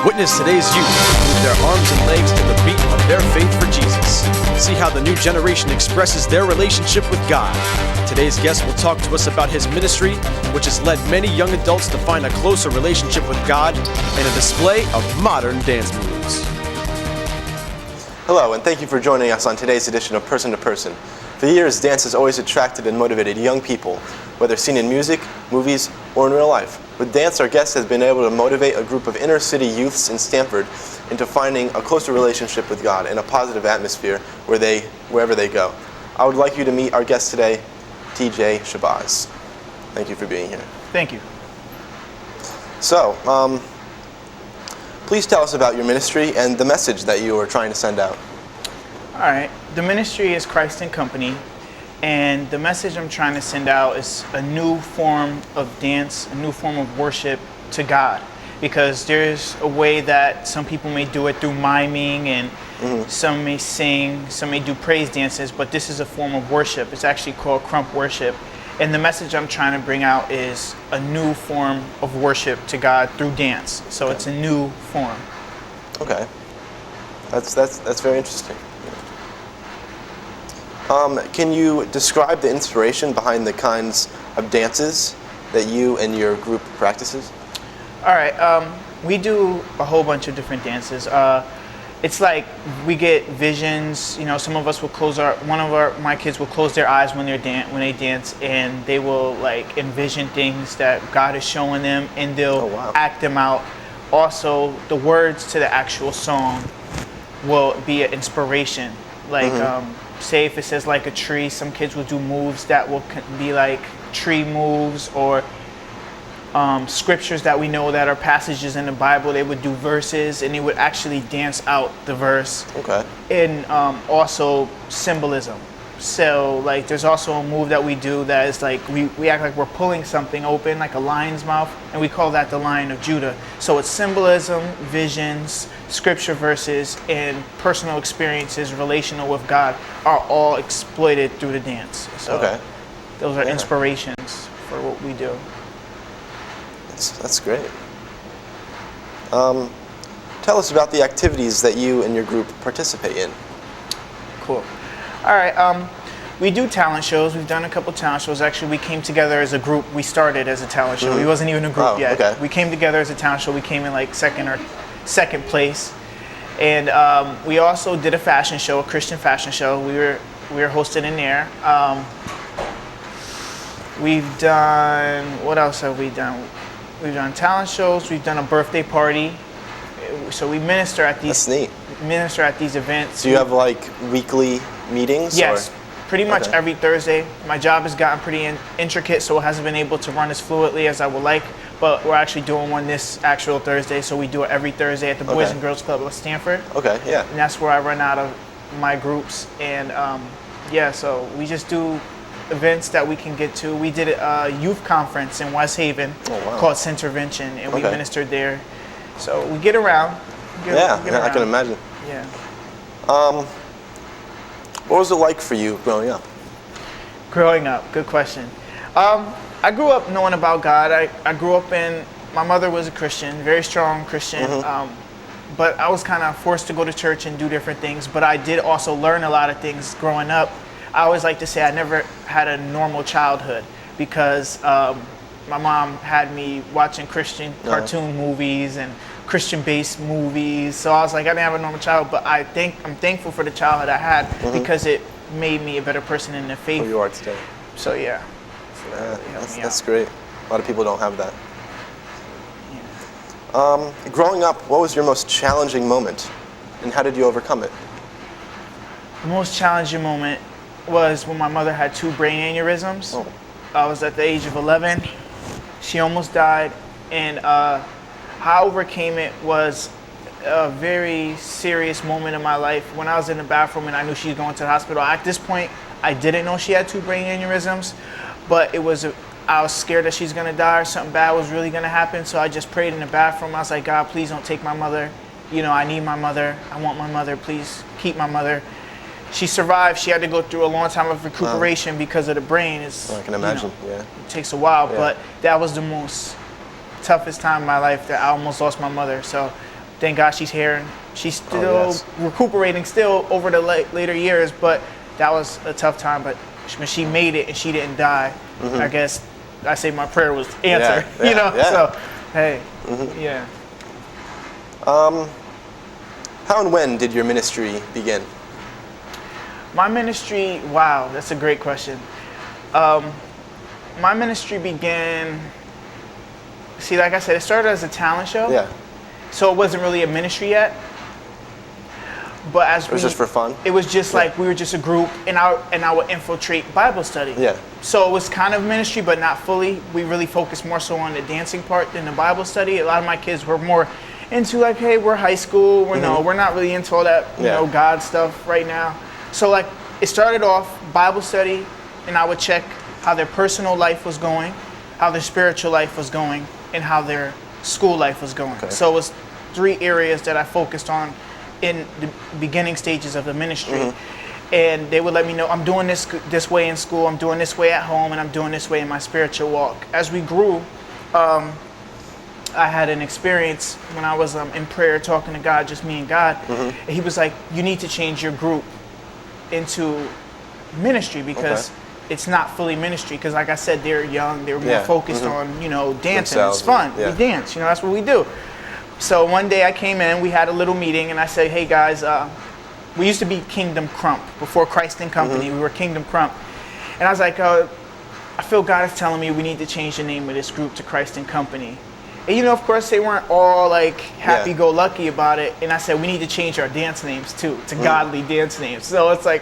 Witness today's youth move their arms and legs to the beat of their faith for Jesus. See how the new generation expresses their relationship with God. Today's guest will talk to us about his ministry, which has led many young adults to find a closer relationship with God and a display of modern dance moves. Hello, and thank you for joining us on today's edition of Person to Person. For years, dance has always attracted and motivated young people, whether seen in music, movies, or in real life. With dance, our guest has been able to motivate a group of inner-city youths in Stamford into finding a closer relationship with God and a positive atmosphere wherever they go. I would like you to meet our guest today, TJ Shabazz. Thank you for being here. Thank you. So, please tell us about your ministry and the message that you are trying to send out. All right. The ministry is Christ and Company, and the message I'm trying to send out is a new form of dance, a new form of worship to God. Because there's a way that some people may do it through miming, and some may sing, some may do praise dances, but this is a form of worship. It's actually called crump worship. And the message I'm trying to bring out is a new form of worship to God through dance. So It's a new form. Okay. That's very interesting. Can you describe the inspiration behind the kinds of dances that you and your group practices? All right. We do a whole bunch of different dances. It's like we get visions. You know, some of us will my kids will close their eyes when they dance, and they will like envision things that God is showing them, and they'll act them out. Also, the words to the actual song will be an inspiration. Like, say if it says like a tree, some kids will do moves that will be like tree moves, or scriptures that we know that are passages in the Bible. They would do verses, and they would actually dance out the verse. Okay. And also symbolism. So like there's also a move that we do that is like we act like we're pulling something open, like a lion's mouth, and we call that the Lion of Judah. So it's symbolism, visions, scripture verses, and personal experiences relational with God are all exploited through the dance. So those are inspirations for what we do. That's great. Tell us about the activities that you and your group participate in. Cool. All right. We do talent shows. We've done a couple talent shows. Actually, we came together as a group. We started as a talent show. We wasn't even a group yet. Okay. We came together as a talent show. We came in like second place. And we also did a fashion show, a Christian fashion show. We were hosted in there. We've done, what else have we done? We've done talent shows. We've done a birthday party. So we minister at these. That's neat. Minister at these events. Do you have like weekly meetings? Yes, pretty much every Thursday. My job has gotten pretty intricate, so it hasn't been able to run as fluidly as I would like. But we're actually doing one this actual Thursday, so we do it every Thursday at the Boys and Girls Club of Stamford. Okay, yeah. And that's where I run out of my groups. And so we just do events that we can get to. We did a youth conference in West Haven called Centervention, and we ministered there. So we get around. I can imagine. Yeah. What was it like for you growing up? Growing up, good question. I grew up knowing about God. I grew up my mother was a Christian, very strong Christian, but I was kind of forced to go to church and do different things, but I did also learn a lot of things growing up. I always like to say I never had a normal childhood because my mom had me watching Christian cartoon movies and Christian-based movies, so I was like, I didn't have a normal childhood, but I'm thankful for the childhood I had because it made me a better person in the faith. Who you are today. So yeah. That's great. A lot of people don't have that. Yeah. Growing up, what was your most challenging moment, and how did you overcome it? The most challenging moment was when my mother had 2 brain aneurysms. I was at the age of 11. She almost died, and how I overcame it was a very serious moment in my life. When I was in the bathroom and I knew she was going to the hospital, at this point, I didn't know she had 2 brain aneurysms, but I was scared that she's gonna die or something bad was really gonna happen, so I just prayed in the bathroom. I was like, God, please don't take my mother. You know, I need my mother. I want my mother. Please keep my mother. She survived. She had to go through a long time of recuperation because of the brain. I can imagine, it takes a while, but that was the toughest time in my life that I almost lost my mother. So thank God she's here. And she's still yes. recuperating still over the later years, but that was a tough time. But when she made it and she didn't die, I guess I say my prayer was answered. Yeah, You know, yeah. so hey, yeah. How and when did your ministry begin? My ministry, wow, that's a great question. My ministry began, see, like I said, it started as a talent show. Yeah. So it wasn't really a ministry yet. But as It was just for fun? It was just like we were just a group, and I would infiltrate Bible study. Yeah. So it was kind of ministry, but not fully. We really focused more so on the dancing part than the Bible study. A lot of my kids were more into like, hey, we're high school. We're we're not really into all that, you know, God stuff right now. So like it started off Bible study, and I would check how their personal life was going, how their spiritual life was going, and how their school life was going. So it was 3 areas that I focused on in the beginning stages of the ministry. And they would let me know, I'm doing this way in school, I'm doing this way at home, and I'm doing this way in my spiritual walk. As we grew, I had an experience when I was in prayer talking to God, just me and God. And he was like, you need to change your group into ministry because it's not fully ministry. Because like I said, they're young, they're more focused on, you know, dancing. Themselves. It's fun. Yeah. We dance, you know, that's what we do. So one day I came in, we had a little meeting, and I said, hey guys, we used to be Kingdom Crump before Christ and Company. We were Kingdom Crump. And I was like, I feel God is telling me we need to change the name of this group to Christ and Company. And you know, of course, they weren't all like happy-go-lucky about it. And I said, we need to change our dance names too, to godly dance names. So it's like,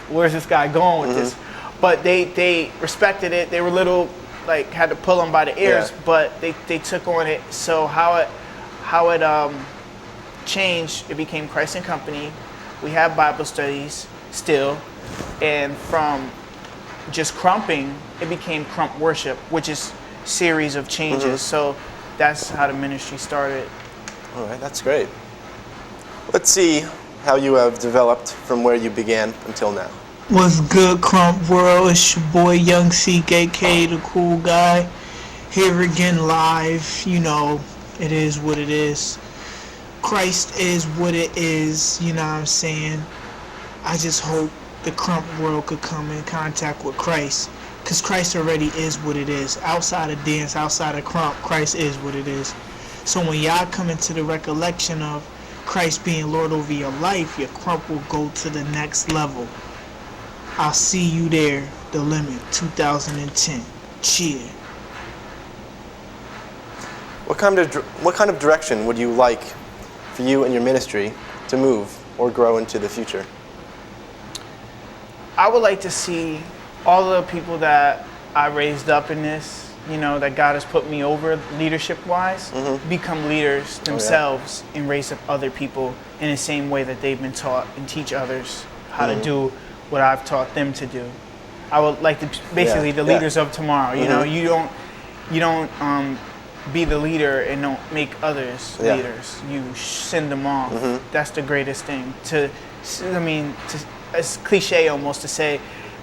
where's this guy going with this? But they respected it. They were little, like, had to pull them by the ears, but they took on it. So how it changed, it became Christ and Company. We have Bible studies still. And from just crumping, it became Crump Worship, which is series of changes. So that's how the ministry started. All right, that's great. Let's see how you have developed from where you began until now. What's good, Crump World? It's your boy Young Seek, aka the cool guy. Here again live. You know, it is what it is. Christ is what it is, you know what I'm saying? I just hope the Crump World could come in contact with Christ. Because Christ already is what it is. Outside of dance, outside of Crump, Christ is what it is. So when y'all come into the recollection of Christ being Lord over your life, your Crump will go to the next level. I'll see you there, The Limit, 2010. Cheer. What kind of direction would you like for you and your ministry to move or grow into the future? I would like to see all the people that I raised up in this, you know, that God has put me over leadership-wise, become leaders themselves and raise up other people in the same way that they've been taught and teach others how to do what I've taught them to do. I would like to, basically, the leaders of tomorrow. You know, you don't be the leader and don't make others leaders. You send them off. That's the greatest thing. It's cliche almost to say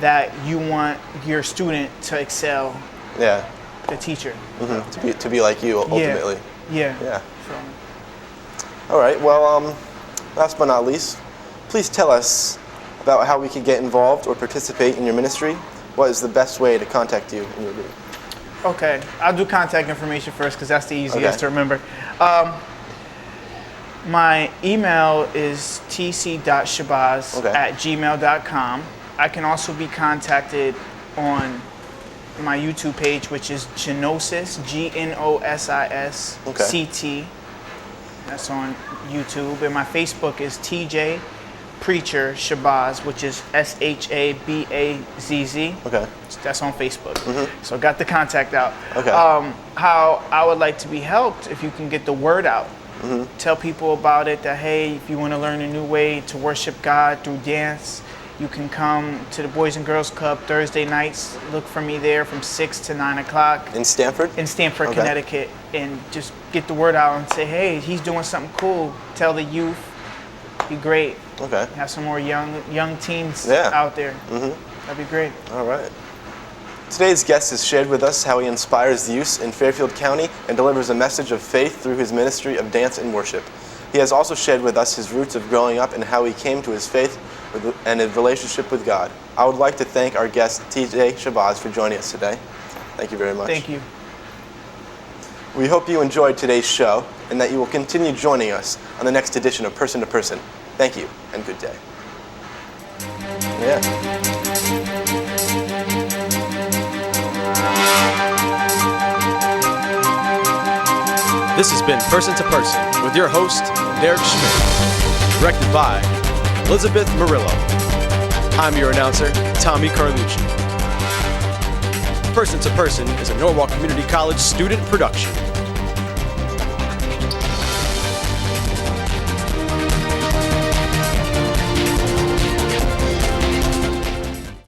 that you want your student to excel the teacher. To be like you ultimately. Yeah. So. All right. Well, last but not least, please tell us about how we can get involved or participate in your ministry. What is the best way to contact you in your group? Okay, I'll do contact information first because that's the easiest to remember. My email is tc.shabazz@gmail.com. I can also be contacted on my YouTube page, which is Gnosis, GNOSIS CT. That's on YouTube. And my Facebook is TJ Preacher Shabazz, which is SHABAZZ. Okay. That's on Facebook. So got the contact out. Okay. How I would like to be helped, if you can get the word out. Tell people about it, that hey, if you want to learn a new way to worship God through dance, you can come to the Boys and Girls Club Thursday nights. Look for me there from 6 to 9 o'clock. In Stamford? In Stamford, Connecticut. And just get the word out and say, hey, he's doing something cool. Tell the youth. Be great. Okay. Have some more young teens out there. That'd be great. All right. Today's guest has shared with us how he inspires the youth in Fairfield County and delivers a message of faith through his ministry of dance and worship. He has also shared with us his roots of growing up and how he came to his faith and his relationship with God. I would like to thank our guest, TJ Shabazz, for joining us today. Thank you very much. Thank you. We hope you enjoyed today's show and that you will continue joining us on the next edition of Person to Person. Thank you and good day. Yeah. This has been Person to Person with your host, Derek Schmidt. Directed by Elizabeth Murillo. I'm your announcer, Tommy Carlucci. Person to Person is a Norwalk Community College student production.